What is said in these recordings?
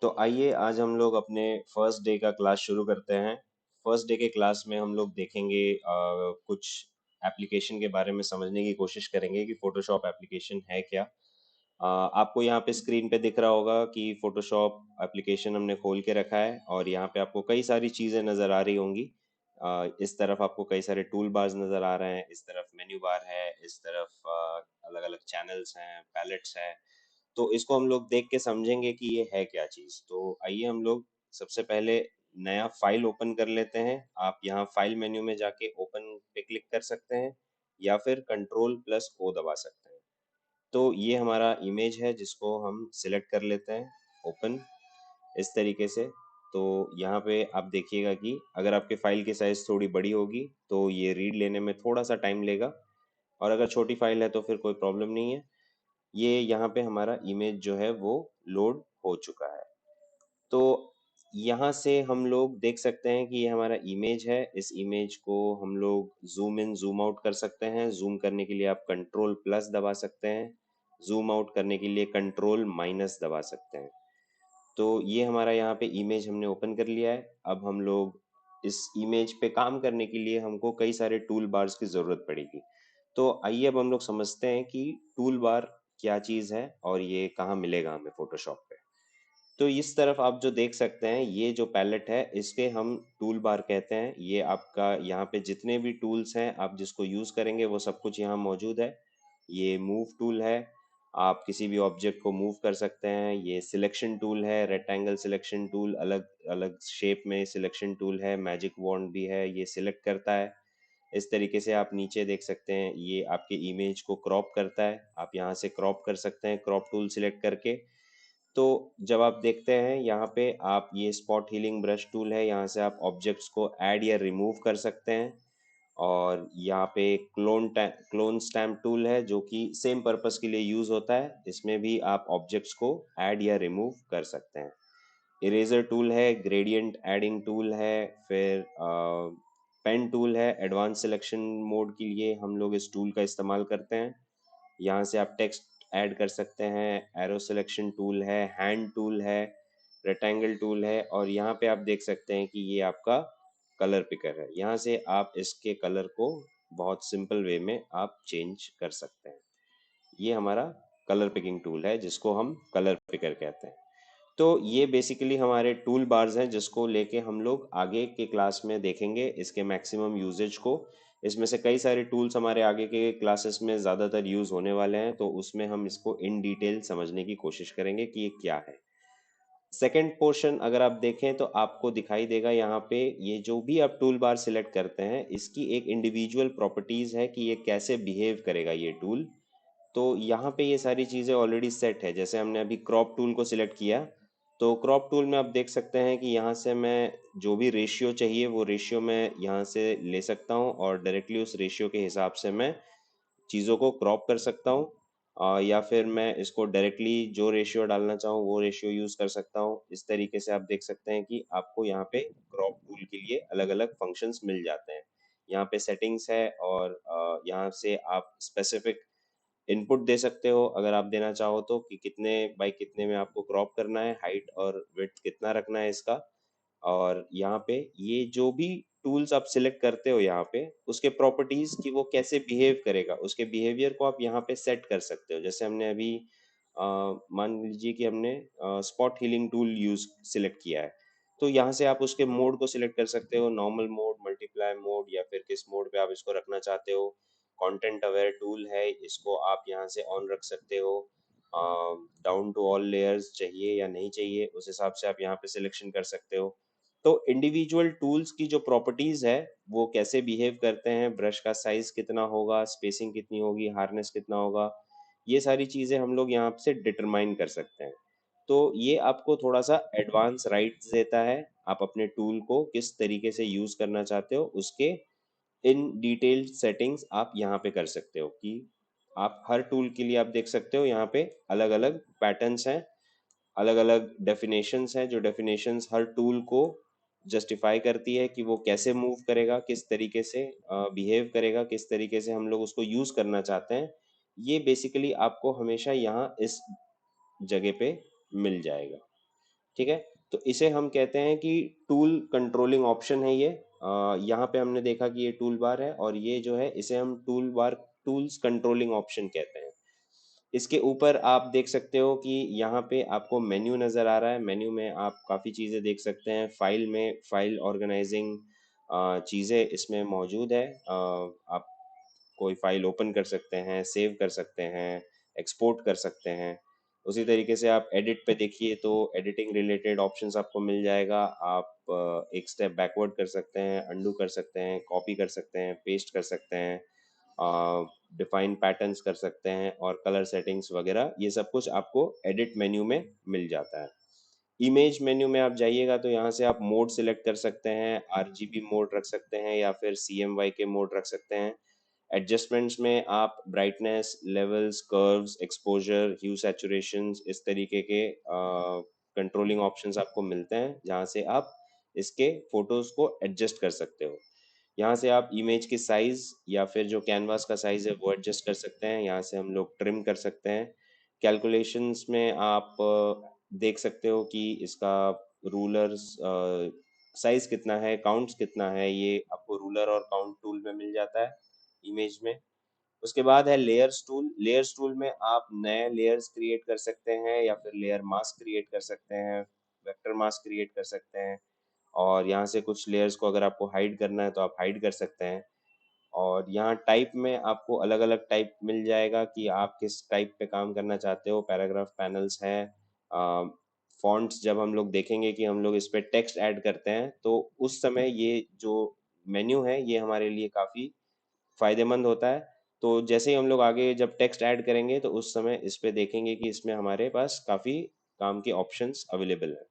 तो आइए आज हम लोग अपने फर्स्ट डे का क्लास शुरू करते हैं। फर्स्ट डे के क्लास में हम लोग देखेंगे कुछ एप्लीकेशन के बारे में समझने की कोशिश करेंगे कि फोटोशॉप एप्लीकेशन है क्या। आपको यहाँ पे स्क्रीन पे दिख रहा होगा कि फोटोशॉप एप्लीकेशन हमने खोल के रखा है और यहाँ पे आपको कई सारी चीज़ें नज़र आ रही होंगी। इस तरफ आपको कई सारे टूल बार्स नज़र आ रहे हैं, इस तरफ मेन्यू बार है, इस तरफ अलग अलग चैनल्स हैं, पैलेट्स हैं। तो इसको हम लोग देख के समझेंगे कि ये है क्या चीज। तो आइए हम लोग सबसे पहले नया फाइल ओपन कर लेते हैं। आप यहाँ फाइल मेन्यू में जाके ओपन पे क्लिक कर सकते हैं या फिर कंट्रोल प्लस ओ दबा सकते हैं। तो ये हमारा इमेज है जिसको हम सिलेक्ट कर लेते हैं, ओपन इस तरीके से। तो यहाँ पे आप देखिएगा कि अगर आपके फाइल की साइज थोड़ी बड़ी होगी तो ये रीड लेने में थोड़ा सा टाइम लेगा, और अगर छोटी फाइल है तो फिर कोई प्रॉब्लम नहीं है। ये यहाँ पे हमारा इमेज जो है वो लोड हो चुका है। तो यहाँ से हम लोग देख सकते हैं कि ये हमारा इमेज है। इस इमेज को हम लोग जूम इन जूम आउट कर सकते हैं। जूम करने के लिए आप कंट्रोल प्लस दबा सकते हैं, जूम आउट करने के लिए कंट्रोल माइनस दबा सकते हैं। तो ये हमारा यहाँ पे इमेज हमने ओपन कर लिया है। अब हम लोग इस इमेज पे काम करने के लिए हमको कई सारे टूल बार्स की जरूरत पड़ेगी। तो आइए अब हम लोग समझते हैं कि टूल बार क्या चीज़ है और ये कहाँ मिलेगा हमें फोटोशॉप पे। तो इस तरफ आप जो देख सकते हैं, ये जो पैलेट है इसके हम टूल बार कहते हैं। ये आपका यहाँ पे जितने भी टूल्स हैं आप जिसको यूज करेंगे वो सब कुछ यहाँ मौजूद है। ये मूव टूल है, आप किसी भी ऑब्जेक्ट को मूव कर सकते हैं। ये सिलेक्शन टूल है, रेक्टेंगल सिलेक्शन टूल, अलग अलग शेप में सिलेक्शन टूल है। मैजिक वॉन्ड भी है, ये सिलेक्ट करता है। इस तरीके से आप नीचे देख सकते हैं, ये आपके इमेज को क्रॉप करता है। आप यहाँ से क्रॉप कर सकते हैं क्रॉप टूल सिलेक्ट करके। तो जब आप देखते हैं यहाँ पे, आप ये स्पॉट हीलिंग ब्रश टूल है, यहाँ से आप ऑब्जेक्ट्स को ऐड या रिमूव कर सकते हैं। और यहाँ पे क्लोन स्टैम्प टूल है जो कि सेम पर्पस के लिए यूज होता है। इसमें भी आप ऑब्जेक्ट्स को ऐड या रिमूव कर सकते हैं। इरेजर टूल है, ग्रेडियंट एडिंग टूल है, फिर पेन टूल है। एडवांस सिलेक्शन मोड के लिए हम लोग इस टूल का इस्तेमाल करते हैं। यहाँ से आप टेक्स्ट ऐड कर सकते हैं। एरो सिलेक्शन टूल है, हैंड टूल है, रेक्टेंगल टूल है, और यहाँ पे आप देख सकते हैं कि ये आपका कलर पिकर है। यहाँ से आप इसके कलर को बहुत सिंपल वे में आप चेंज कर सकते हैं। ये हमारा कलर पिकिंग टूल है जिसको हम कलर पिकर कहते हैं। तो ये बेसिकली हमारे टूल बार्स हैं जिसको लेके हम लोग आगे के क्लास में देखेंगे इसके मैक्सिमम यूजेज को। इसमें से कई सारे टूल्स हमारे आगे के क्लासेस में ज़्यादातर यूज़ होने वाले हैं, तो उसमें हम इसको इन डिटेल समझने की कोशिश करेंगे कि ये क्या है। सेकंड पोर्शन अगर आप देखें तो आपको दिखाई देगा यहाँ पे, ये जो भी आप टूल बार सिलेक्ट करते हैं इसकी एक इंडिविजुअल प्रॉपर्टीज है कि ये कैसे बिहेव करेगा ये टूल। तो यहाँ पे ये सारी चीज़ें ऑलरेडी सेट है। जैसे हमने अभी क्रॉप टूल को सिलेक्ट किया, तो क्रॉप टूल में आप देख सकते हैं कि यहाँ से मैं जो भी रेशियो चाहिए वो रेशियो मैं यहाँ से ले सकता हूँ और डायरेक्टली उस रेशियो के हिसाब से मैं चीज़ों को क्रॉप कर सकता हूँ। या फिर मैं इसको डायरेक्टली जो रेशियो डालना चाहूँ वो रेशियो यूज़ कर सकता हूँ। इस तरीके से आप देख सकते हैं कि आपको यहाँ पे क्रॉप टूल के लिए अलग अलग फंक्शंस मिल जाते हैं। यहाँ पे सेटिंग्स है और यहाँ से आप स्पेसिफिक इनपुट दे सकते हो अगर आप देना चाहो तो, कि कितने बाई कितने में आपको क्रॉप करना है, हाइट और विड्थ कितना रखना है इसका। और यहाँ पे ये जो भी टूल्स आप सिलेक्ट करते हो यहाँ पे, उसके प्रॉपर्टीज कि वो कैसे बिहेव करेगा, उसके बिहेवियर को आप यहाँ पे सेट कर सकते हो। जैसे हमने अभी मान लीजिए कि हमने spot healing tool use select किया है, तो यहाँ से आप उसके मोड को सिलेक्ट कर सकते हो, नॉर्मल मोड, मल्टीप्लाई मोड, या फिर किस मोड पे आप इसको रखना चाहते हो। कंटेंट अवेयर टूल है, इसको आप यहाँ से ऑन रख सकते हो। डाउन टू ऑल लेयर्स चाहिए या नहीं चाहिए उस हिसाब से आप यहाँ पे सिलेक्शन कर सकते हो। तो इंडिविजुअल टूल्स की जो प्रॉपर्टीज है वो कैसे बिहेव करते हैं, ब्रश का साइज कितना होगा, स्पेसिंग कितनी होगी, हार्डनेस कितना होगा, ये सारी चीजें हम लोग यहाँ से डिटरमाइन कर सकते हैं। तो ये आपको थोड़ा सा एडवांस राइट्स देता है, आप अपने टूल को किस तरीके से यूज करना चाहते हो उसके इन डिटेल्ड सेटिंग्स आप यहाँ पे कर सकते हो। कि आप हर टूल के लिए आप देख सकते हो यहाँ पे अलग अलग पैटर्न्स हैं, अलग अलग डेफिनेशंस हैं, जो डेफिनेशंस हर टूल को जस्टिफाई करती है कि वो कैसे मूव करेगा, किस तरीके से बिहेव करेगा, किस तरीके से हम लोग उसको यूज करना चाहते हैं। ये बेसिकली आपको हमेशा यहाँ इस जगह पे मिल जाएगा। ठीक है। तो इसे हम कहते हैं कि टूल कंट्रोलिंग ऑप्शन है ये। यहाँ पे हमने देखा कि ये टूल बार है, और ये जो है इसे हम tool bar tools controlling option कहते हैं। इसके ऊपर आप देख सकते हो कि यहाँ पे आपको मेन्यू नज़र आ रहा है। मेन्यू में आप काफ़ी चीज़ें देख सकते हैं। फाइल में फाइल ऑर्गेनाइजिंग चीज़ें इसमें मौजूद है। आप कोई फाइल ओपन कर सकते हैं, सेव कर सकते हैं, एक्सपोर्ट कर सकते हैं। उसी तरीके से आप एडिट पे देखिए तो एडिटिंग रिलेटेड ऑप्शंस आपको मिल जाएगा। आप एक स्टेप बैकवर्ड कर सकते हैं, अंडू कर सकते हैं, कॉपी कर सकते हैं, पेस्ट कर सकते हैं, डिफाइन पैटर्न्स कर सकते हैं, और कलर सेटिंग्स वगैरह ये सब कुछ आपको एडिट मेन्यू में मिल जाता है। इमेज मेन्यू में आप जाइएगा तो यहाँ से आप मोड सिलेक्ट कर सकते हैं, आरजीबी मोड रख सकते हैं या फिर CMYK के मोड रख सकते हैं। एडजस्टमेंट्स में आप ब्राइटनेस, लेवल्स, कर्व्स, एक्सपोजर, ह्यू, सैचुरेशन, इस तरीके के कंट्रोलिंग ऑप्शंस आपको मिलते हैं, जहाँ से आप इसके फोटोज को एडजस्ट कर सकते हो। यहाँ से आप इमेज की साइज या फिर जो कैनवास का साइज है वो एडजस्ट कर सकते हैं। यहाँ से हम लोग ट्रिम कर सकते हैं। कैलकुलेशंस में आप देख सकते हो कि इसका रूलर्स साइज कितना है, काउंट्स कितना है, ये आपको रूलर और काउंट टूल में मिल जाता है इमेज में। उसके बाद है लेयर्स टूल। लेयर्स टूल में आप नए लेयर्स क्रिएट कर सकते हैं या फिर लेयर मास्क क्रिएट कर सकते हैं, वेक्टर मास्क क्रिएट कर सकते हैं, और यहाँ से कुछ लेयर्स को अगर आपको हाइड करना है तो आप हाइड कर सकते हैं। और यहाँ टाइप में आपको अलग अलग टाइप मिल जाएगा कि आप किस टाइप पे काम करना चाहते हो। पैराग्राफ पैनल्स हैं। फॉन्ट्स जब हम लोग देखेंगे कि हम लोग इस पे टेक्स्ट ऐड करते हैं तो उस समय ये जो मेन्यू है ये हमारे लिए काफ़ी फायदेमंद होता है। तो जैसे ही हम लोग आगे जब टेक्स्ट ऐड करेंगे तो उस समय इस पे देखेंगे कि इसमें हमारे पास काफ़ी काम के ऑप्शंस अवेलेबल हैं।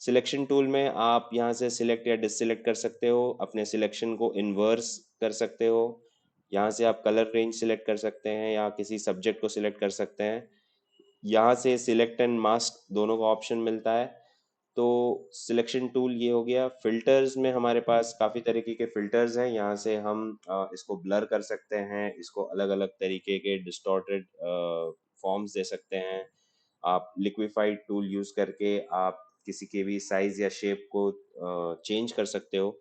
सिलेक्शन टूल में आप यहाँ से सिलेक्ट या डिससिलेक्ट कर सकते हो, अपने सिलेक्शन को इन्वर्स कर सकते हो। यहाँ से आप कलर रेंज सिलेक्ट कर सकते हैं या किसी सब्जेक्ट को सिलेक्ट कर सकते हैं। यहाँ से सिलेक्ट एंड मास्क दोनों का ऑप्शन मिलता है। तो सिलेक्शन टूल ये हो गया। फिल्टर्स में हमारे पास काफ़ी तरीके के फिल्टर्स हैं। यहाँ से हम इसको ब्लर कर सकते हैं, इसको अलग अलग तरीके के डिस्टॉर्टेड फॉर्म्स दे सकते हैं। आप लिक्विफाइड टूल यूज़ करके आप किसी के भी साइज या शेप को चेंज कर सकते हो।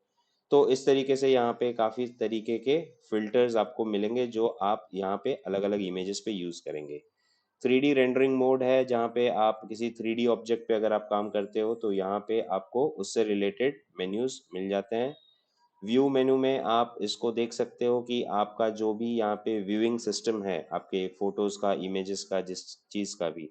तो इस तरीके से यहाँ पे काफ़ी तरीके के फिल्टर्स आपको मिलेंगे जो आप यहाँ पे अलग अलग इमेजेस पे यूज़ करेंगे। 3D रेंडरिंग मोड है, जहाँ पे आप किसी 3D ऑब्जेक्ट पे अगर आप काम करते हो तो यहाँ पे आपको उससे रिलेटेड मेन्यूज मिल जाते हैं। व्यू मेन्यू में आप इसको देख सकते हो कि आपका जो भी यहाँ पे व्यूइंग सिस्टम है, आपके फोटोज का, इमेजेस का, जिस चीज़ का भी,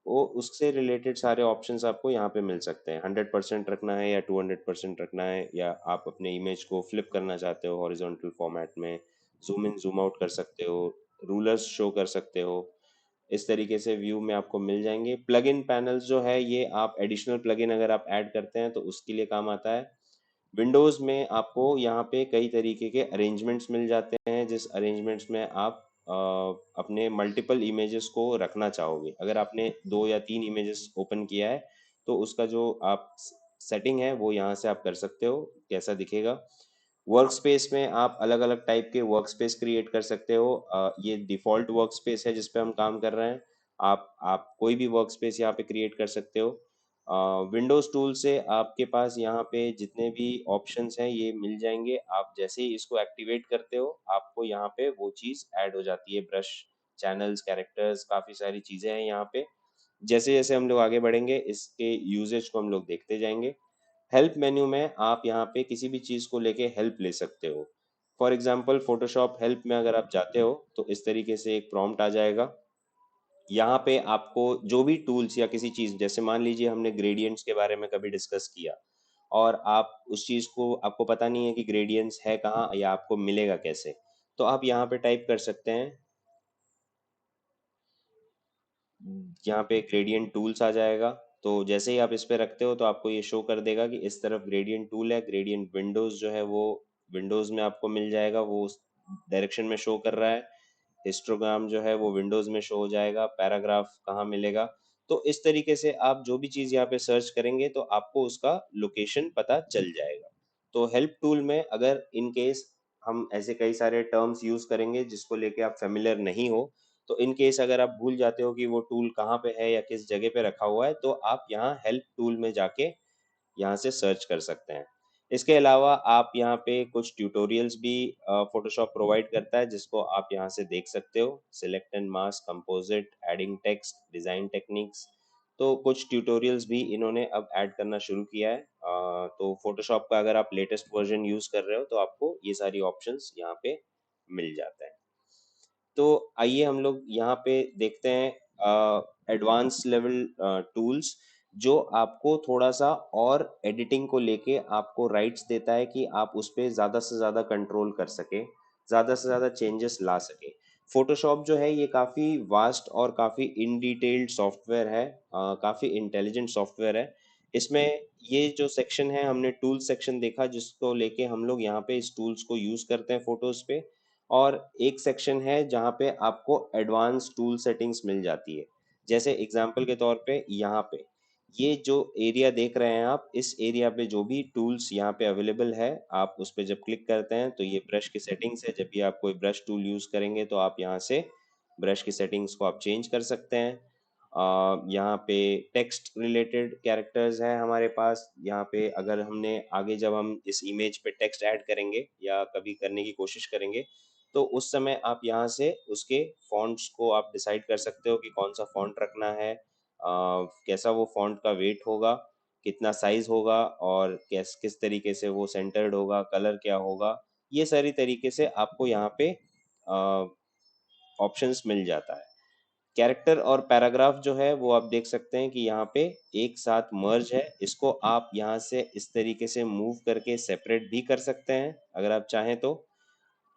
वो उससे रिलेटेड सारे ऑप्शंस आपको यहाँ पे मिल सकते हैं। 100% रखना है या 200% रखना है, या आप अपने इमेज को फ्लिप करना चाहते हो हॉरिजॉन्टल फॉर्मेट में, जूम इन जूम आउट कर सकते हो, रूलर्स शो कर सकते हो। इस तरीके से व्यू में आपको मिल जाएंगे। प्लग इन पैनल्स जो है ये आप एडिशनल प्लग इन अगर आप ऐड करते हैं तो उसके लिए काम आता है। विंडोज में आपको यहाँ पे कई तरीके के अरेंजमेंट्स मिल जाते हैं, जिस अरेंजमेंट्स में आप अपने मल्टीपल इमेजेस को रखना चाहोगे। अगर आपने 2 या 3 इमेजेस ओपन किया है तो उसका जो आप सेटिंग है वो यहाँ से आप कर सकते हो, कैसा दिखेगा। वर्क स्पेस में आप अलग अलग टाइप के वर्क स्पेस क्रिएट कर सकते हो। ये डिफ़ॉल्ट वर्क स्पेस है जिस पे हम काम कर रहे हैं। आप कोई भी वर्क स्पेस यहाँ पे क्रिएट कर सकते हो। विंडोज टूल से आपके पास यहाँ पे जितने भी ऑप्शंस हैं ये मिल जाएंगे। आप जैसे ही इसको एक्टिवेट करते हो आपको यहाँ पे वो चीज़ ऐड हो जाती है। ब्रश, चैनल्स, कैरेक्टर्स, काफ़ी सारी चीज़ें हैं यहाँ पे। जैसे जैसे हम लोग आगे बढ़ेंगे इसके यूजेज को हम लोग देखते जाएंगे। हेल्प मेन्यू में आप यहाँ पे किसी भी चीज़ को लेके हेल्प ले सकते हो। फॉर एग्जाम्पल फोटोशॉप हेल्प में अगर आप जाते हो तो इस तरीके से एक प्रॉम्प्ट आ जाएगा। यहाँ पे आपको जो भी टूल्स या किसी चीज़, जैसे मान लीजिए हमने ग्रेडियंट्स के बारे में कभी डिस्कस किया और आप उस चीज़ को, आपको पता नहीं है कि ग्रेडियंट्स है कहाँ या आपको मिलेगा कैसे, तो आप यहाँ पे टाइप कर सकते हैं। यहाँ पे ग्रेडियंट टूल्स आ जाएगा। तो जैसे ही आप इस पे रखते हो तो आपको ये शो कर देगा कि इस तरफ ग्रेडियंट टूल है। ग्रेडियंट विंडोज जो है वो विंडोज में आपको मिल जाएगा, वो उस डायरेक्शन में शो कर रहा है। हिस्टोग्राम जो है वो विंडोज में शो हो जाएगा। पैराग्राफ कहाँ मिलेगा। तो इस तरीके से आप जो भी चीज़ यहाँ पे सर्च करेंगे तो आपको उसका लोकेशन पता चल जाएगा। तो हेल्प टूल में अगर इन केस हम ऐसे कई सारे टर्म्स यूज करेंगे जिसको लेके आप फेमिलियर नहीं हो, तो इन केस अगर आप भूल जाते हो कि वो टूल कहाँ पे है या किस जगह पे रखा हुआ है, तो आप यहाँ हेल्प टूल में जाके यहाँ से सर्च कर सकते हैं। इसके अलावा आप यहाँ पे कुछ ट्यूटोरियल्स भी फोटोशॉप प्रोवाइड करता है, जिसको आप यहाँ से देख सकते हो। Select and mask, composite, adding text, design techniques, तो कुछ ट्यूटोरियल्स भी इन्होंने अब ऐड करना शुरू किया है। तो फोटोशॉप का अगर आप लेटेस्ट वर्जन यूज कर रहे हो तो आपको ये सारी ऑप्शंस यहाँ पे मिल जाता है। तो आइए हम लोग यहाँ पे देखते हैं एडवांस लेवल टूल्स, जो आपको थोड़ा सा और एडिटिंग को लेके आपको राइट्स देता है कि आप उस पे ज़्यादा से ज़्यादा कंट्रोल कर सके, ज़्यादा से ज़्यादा चेंजेस ला सके। फोटोशॉप जो है ये काफ़ी वास्ट और काफ़ी इन डिटेल्ड सॉफ्टवेयर है, काफ़ी इंटेलिजेंट सॉफ्टवेयर है। इसमें ये जो सेक्शन है, हमने टूल सेक्शन देखा जिसको लेके हम लोग यहाँ पे इस टूल्स को यूज़ करते हैं फोटोज पे, और एक सेक्शन है जहाँ पे आपको एडवांस टूल सेटिंग्स मिल जाती है। जैसे एग्जांपल के तौर पे यहाँ पे ये जो एरिया देख रहे हैं आप, इस एरिया पे जो भी टूल्स यहाँ पे अवेलेबल है, आप उस पे जब क्लिक करते हैं तो ये ब्रश की सेटिंग्स है। जब भी आप कोई ब्रश टूल यूज करेंगे तो आप यहाँ से ब्रश की सेटिंग्स को आप चेंज कर सकते हैं। यहाँ पे टेक्स्ट रिलेटेड कैरेक्टर्स है हमारे पास। यहाँ पे अगर हमने आगे जब हम इस इमेज पे टेक्स्ट ऐड करेंगे या कभी करने की कोशिश करेंगे, तो उस समय आप यहाँ से उसके फॉन्ट्स को आप डिसाइड कर सकते हो कि कौन सा फॉन्ट रखना है, कैसा वो फॉन्ट का वेट होगा, कितना साइज होगा, और किस किस तरीके से वो सेंटर्ड होगा, कलर क्या होगा। ये सारी तरीके से आपको यहाँ पे ऑप्शंस मिल जाता है। कैरेक्टर और पैराग्राफ जो है वो आप देख सकते हैं कि यहाँ पे एक साथ मर्ज है। इसको आप यहाँ से इस तरीके से मूव करके सेपरेट भी कर सकते हैं अगर आप चाहें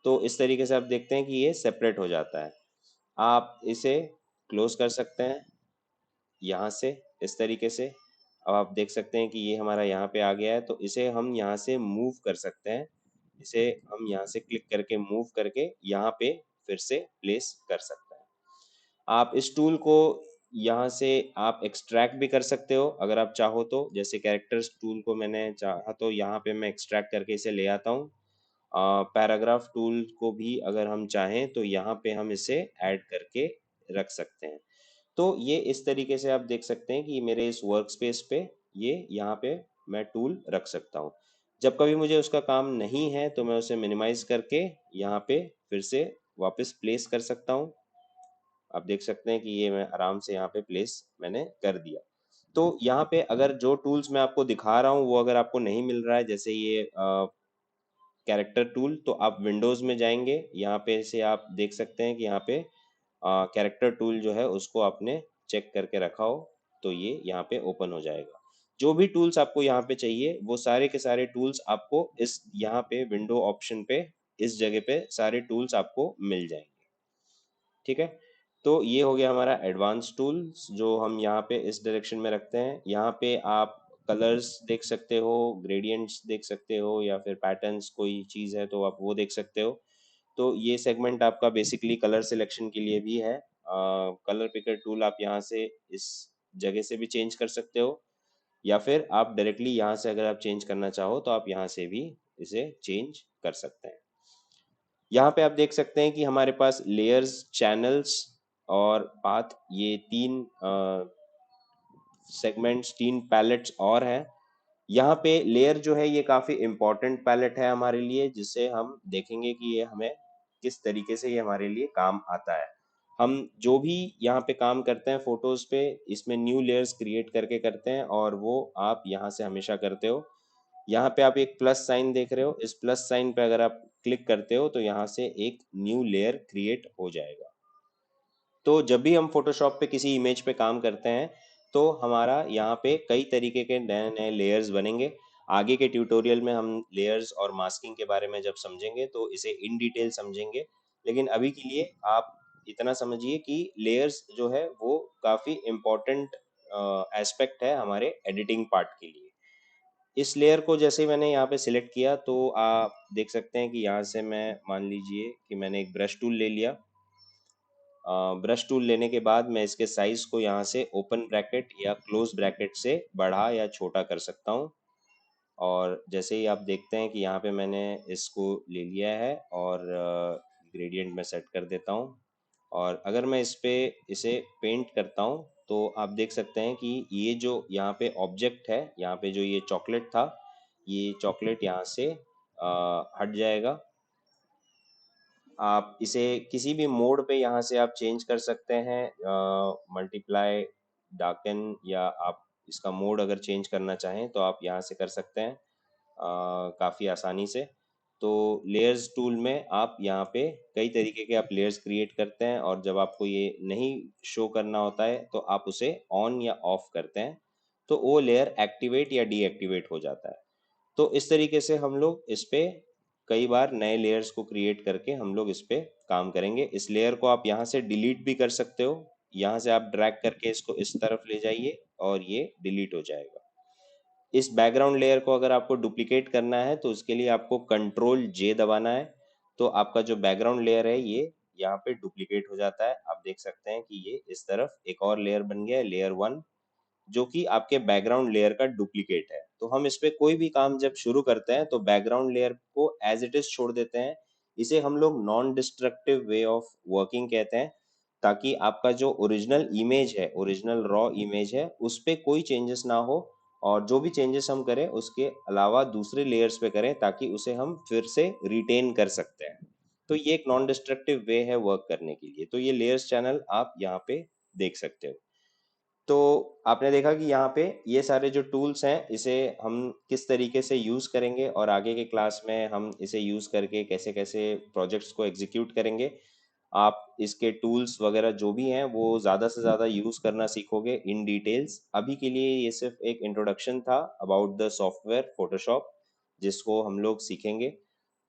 तो इस तरीके से आप देखते हैं कि ये सेपरेट हो जाता है। आप इसे क्लोज कर सकते हैं यहाँ से इस तरीके से। अब आप देख सकते हैं कि ये हमारा यहाँ पे आ गया है, तो इसे हम यहाँ से मूव कर सकते हैं। इसे हम यहाँ से क्लिक करके मूव करके यहाँ पे फिर से प्लेस कर सकते हैं। आप इस टूल को यहाँ से आप एक्सट्रैक्ट भी कर सकते हो अगर आप चाहो तो। जैसे कैरेक्टर्स टूल को मैंने चाहा तो यहाँ पे मैं एक्सट्रैक्ट करके इसे ले आता हूँ। पैराग्राफ टूल को भी अगर हम चाहें तो यहाँ पे हम इसे ऐड करके रख सकते हैं। तो ये इस तरीके से आप देख सकते हैं कि मेरे इस वर्क स्पेस पे ये यहाँ पे मैं टूल रख सकता हूँ। जब कभी मुझे उसका काम नहीं है तो मैं उसे मिनिमाइज करके यहाँ पे फिर से वापस प्लेस कर सकता हूँ। आप देख सकते हैं कि ये मैं आराम से यहाँ पे प्लेस मैंने कर दिया। तो यहाँ पे अगर जो टूल्स मैं आपको दिखा रहा हूँ वो अगर आपको नहीं मिल रहा है, जैसे ये कैरेक्टर टूल, तो आप विंडोज में जाएंगे, यहाँ पे से आप देख सकते हैं कि यहाँ पे कैरेक्टर टूल जो है उसको आपने चेक करके रखा हो तो ये यहाँ पे ओपन हो जाएगा। जो भी टूल्स आपको यहाँ पे चाहिए वो सारे के सारे टूल्स आपको इस यहाँ पे विंडो ऑप्शन पे इस जगह पे सारे टूल्स आपको मिल जाएंगे। ठीक है, तो ये हो गया हमारा एडवांस टूल्स जो हम यहाँ पे इस डायरेक्शन में रखते हैं। यहाँ पे आप कलर्स देख सकते हो, ग्रेडियंट्स देख सकते हो, या फिर पैटर्न्स कोई चीज़ है तो आप वो देख सकते हो। तो ये सेगमेंट आपका बेसिकली कलर सिलेक्शन के लिए भी है। कलर पिकर टूल आप यहाँ से इस जगह से भी चेंज कर सकते हो, या फिर आप डायरेक्टली यहाँ से अगर आप चेंज करना चाहो तो आप यहाँ से भी इसे चेंज कर सकते हैं। यहाँ पे आप देख सकते हैं कि हमारे पास लेयर्स, चैनल्स और पाथ, ये तीन सेगमेंट्स, तीन पैलेट्स और हैं। यहाँ पे लेयर जो है ये काफी इंपॉर्टेंट पैलेट है हमारे लिए, जिससे हम देखेंगे कि ये हमें किस तरीके से ये हमारे लिए काम आता है। हम जो भी यहाँ पे काम करते हैं फोटोज पे, इसमें न्यू लेयर्स क्रिएट करके करते हैं, और वो आप यहाँ से हमेशा करते हो। यहाँ पे आप एक प्लस साइन देख रहे हो, इस प्लस साइन पे अगर आप क्लिक करते हो तो यहाँ से एक न्यू लेयर क्रिएट हो जाएगा। तो जब भी हम फोटोशॉप पे किसी इमेज पे काम करते हैं तो हमारा यहाँ पे कई तरीके के नए नए लेयर्स बनेंगे। आगे के ट्यूटोरियल में हम लेयर्स और मास्किंग के बारे में जब समझेंगे तो इसे इन डिटेल समझेंगे, लेकिन अभी के लिए आप इतना समझिए कि लेयर्स जो है वो काफ़ी इम्पोर्टेंट एस्पेक्ट है हमारे एडिटिंग पार्ट के लिए। इस लेयर को जैसे ही मैंने यहाँ पे सिलेक्ट किया तो आप देख सकते हैं कि यहाँ से मैं, मान लीजिए कि मैंने एक ब्रश टूल ले लिया। ब्रश टूल लेने के बाद मैं इसके साइज को यहाँ से ओपन ब्रैकेट या क्लोज ब्रैकेट से बढ़ा या छोटा कर सकता हूँ। और जैसे ही आप देखते हैं कि यहाँ पे मैंने इसको ले लिया है और ग्रेडियंट में सेट कर देता हूँ। और अगर मैं इसे पेंट करता हूँ तो आप देख सकते हैं कि ये जो यहाँ पे ऑब्जेक्ट है, यहाँ पे जो ये चॉकलेट था, ये चॉकलेट यहाँ से हट जाएगा। आप इसे किसी भी मोड पे यहाँ से आप चेंज कर सकते हैं, मल्टीप्लाई, डार्कन, या आप इसका मोड अगर चेंज करना चाहें तो आप यहाँ से कर सकते हैं काफ़ी आसानी से। तो लेयर्स टूल में आप यहाँ पे कई तरीके के आप लेयर्स क्रिएट करते हैं, और जब आपको ये नहीं शो करना होता है तो आप उसे ऑन या ऑफ करते हैं, तो वो लेयर एक्टिवेट या डीएक्टिवेट हो जाता है। तो इस तरीके से हम लोग इस पे कई बार नए लेयर्स को क्रिएट करके हम लोग इस पे काम करेंगे। इस लेयर को आप यहाँ से डिलीट भी कर सकते हो, यहाँ से आप ड्रैग करके इसको इस तरफ ले जाइए और ये डिलीट हो जाएगा। इस बैकग्राउंड लेयर को अगर आपको डुप्लीकेट करना है तो उसके लिए आपको कंट्रोल जे दबाना है, तो आपका जो बैकग्राउंड लेयर है ये यहाँ पे डुप्लीकेट हो जाता है। आप देख सकते हैं कि ये इस तरफ एक और लेयर बन गया है, लेयर वन, जो कि आपके बैकग्राउंड लेयर का डुप्लीकेट है। तो हम इस पे कोई भी काम जब शुरू करते हैं तो बैकग्राउंड लेयर को एज इट इज छोड़ देते हैं। इसे हम लोग non destructive way of working कहते हैं, ताकि आपका जो ओरिजिनल इमेज है, ओरिजिनल रॉ इमेज है, उस पे कोई चेंजेस ना हो, और जो भी चेंजेस हम करें उसके अलावा दूसरे लेयर्स पे करें ताकि उसे हम फिर से रिटेन कर सकते हैं। तो ये एक नॉन डिस्ट्रक्टिव वे है वर्क करने के लिए। तो ये लेयर्स चैनल आप यहाँ पे देख सकते हो। तो आपने देखा कि यहाँ पे ये सारे जो टूल्स हैं इसे हम किस तरीके से यूज़ करेंगे, और आगे के क्लास में हम इसे यूज़ करके कैसे कैसे प्रोजेक्ट्स को एग्जीक्यूट करेंगे। आप इसके टूल्स वगैरह जो भी हैं वो ज़्यादा से ज़्यादा यूज़ करना सीखोगे इन डिटेल्स। अभी के लिए ये सिर्फ एक इंट्रोडक्शन था अबाउट द सॉफ्टवेयर फोटोशॉप, जिसको हम लोग सीखेंगे।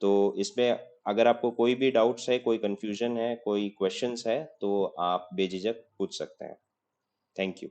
तो इसमें अगर आपको कोई भी डाउट्स है, कोई कंफ्यूजन है, कोई क्वेश्चंस है, तो आप बेझिझक पूछ सकते हैं। Thank you.